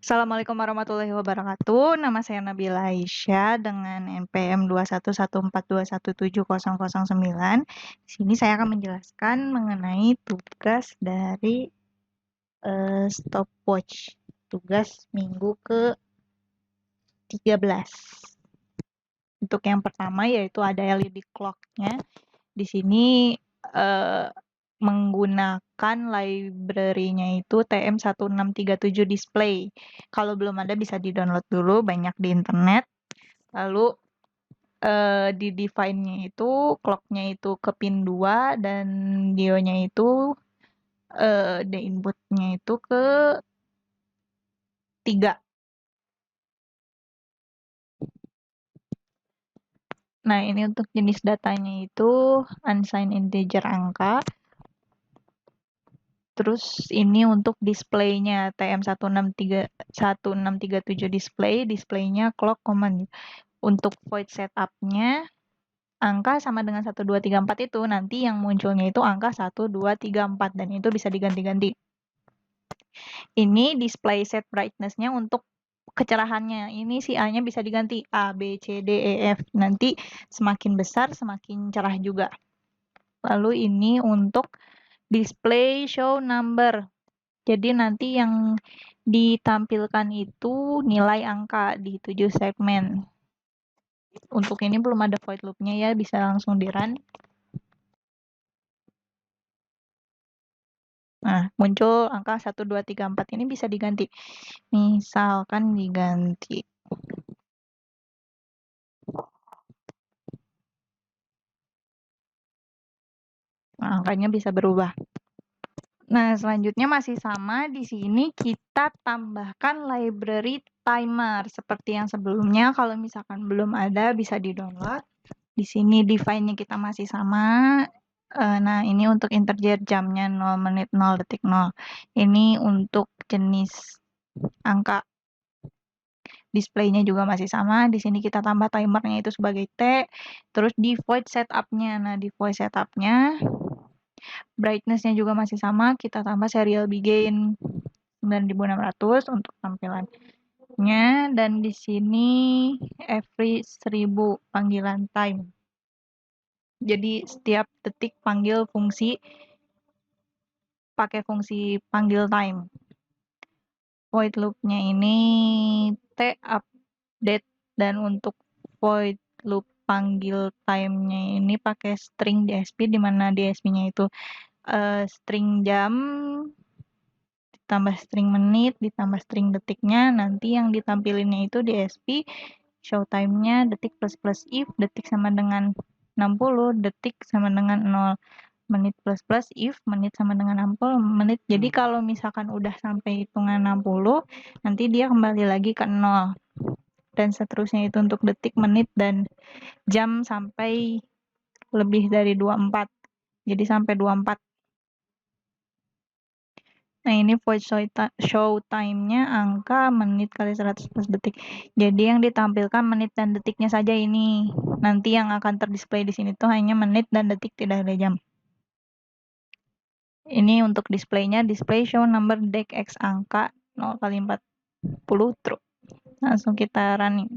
Assalamualaikum warahmatullahi wabarakatuh. Nama saya Nabila Aisyah dengan NPM 21142170009. Di sini saya akan menjelaskan mengenai tugas dari stopwatch. Tugas minggu ke-13. Untuk yang pertama yaitu ada LED clock-nya. Di sini menggunakan library-nya itu TM1637 display. Kalau belum ada bisa di-download dulu, banyak di internet. Lalu di define-nya itu clock-nya itu ke pin 2 dan dionya itu the input-nya itu ke 3. Nah, ini untuk jenis datanya itu unsigned integer angka. Terus ini untuk displaynya TM1637 displaynya clock command. Untuk void setupnya angka sama dengan 1, 2, 3, 4 itu nanti yang munculnya itu angka 1, 2, 3, 4 dan itu bisa diganti-ganti. Ini display set brightness-nya untuk kecerahannya. Ini si A-nya bisa diganti A, B, C, D, E, F. Nanti semakin besar semakin cerah juga. Lalu ini untuk display show number. Jadi nanti yang ditampilkan itu nilai angka di 7 segmen. Untuk ini belum ada void loop-nya ya, bisa langsung di-run. Nah, muncul angka 1, 2, 3, 4 ini bisa diganti. Misalkan diganti. Nah, angkanya bisa berubah. Nah, selanjutnya masih sama. Di sini kita tambahkan library timer. Seperti yang sebelumnya, kalau misalkan belum ada bisa di-download. Di sini define-nya kita masih sama. Nah, ini untuk integer jamnya 0 menit 0 detik 0. Ini untuk jenis angka. Displaynya juga masih sama. Di sini kita tambah timernya itu sebagai T. Terus di void setup-nya. Nah, di void setup-nya brightness-nya juga masih sama. Kita tambah serial begin 9600 untuk tampilannya. Dan di sini every 1000 panggilan time. Jadi setiap detik panggil fungsi pakai fungsi panggil time. Void loop-nya ini T update dan untuk void loop panggil time-nya ini pakai string DSP di mana DSP-nya itu string jam ditambah string menit ditambah string detiknya. Nanti yang ditampilinnya itu DSP show time-nya detik plus if detik sama dengan 60, detik sama dengan 0, menit plus if menit sama dengan 60 menit. Jadi kalau misalkan udah sampai hitungan 60, nanti dia kembali lagi ke 0. Dan seterusnya itu untuk detik, menit, dan jam sampai lebih dari 24. Jadi sampai 24. Nah, ini void show time-nya angka menit kali 100 plus detik. Jadi yang ditampilkan menit dan detiknya saja ini. Nanti yang akan terdisplay di sini tuh hanya menit dan detik, tidak ada jam. Ini untuk displaynya, display show number dec x angka 0 kali 40 true. Langsung kita running.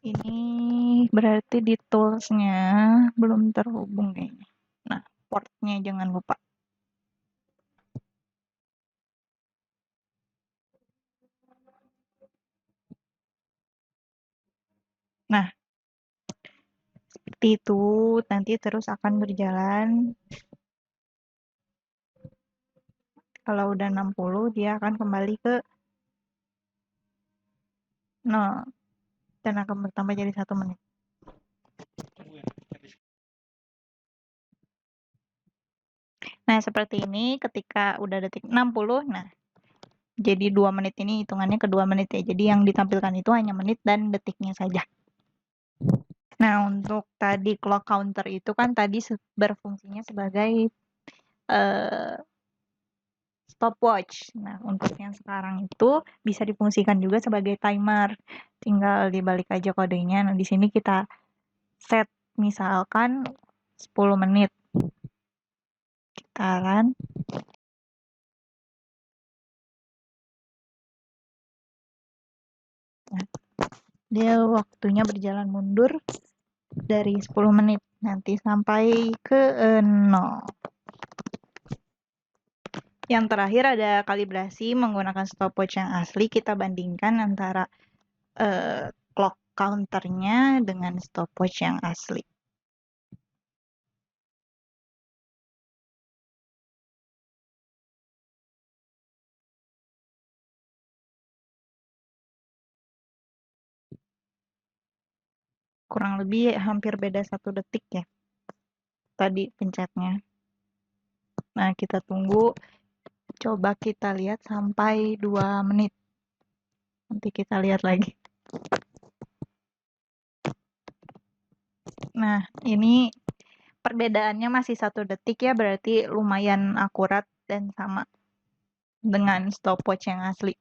Ini berarti di tools-nya belum terhubung kayaknya. Nah, port-nya jangan lupa. Nah, seperti itu nanti terus akan berjalan. Kalau udah 60 dia akan kembali ke 0 dan akan bertambah jadi 1 menit. Nah, seperti ini ketika udah detik 60, nah jadi 2 menit ini hitungannya ke 2 menit ya. Jadi yang ditampilkan itu hanya menit dan detiknya saja. Nah, untuk tadi clock counter itu kan tadi berfungsinya sebagai stopwatch. Nah, untuk yang sekarang itu bisa difungsikan juga sebagai timer. Tinggal dibalik aja kodenya. Nah, di sini kita set misalkan 10 menit. lingkaran. Nah, dia waktunya berjalan mundur dari 10 menit, nanti sampai ke 0. Yang terakhir ada kalibrasi menggunakan stopwatch yang asli. Kita bandingkan antara clock counternya dengan stopwatch yang asli. Kurang lebih hampir beda 1 detik ya tadi pencetnya. Nah, kita tunggu, coba kita lihat sampai 2 menit. Nanti kita lihat lagi. Nah, ini perbedaannya masih 1 detik ya, berarti lumayan akurat dan sama dengan stopwatch yang asli.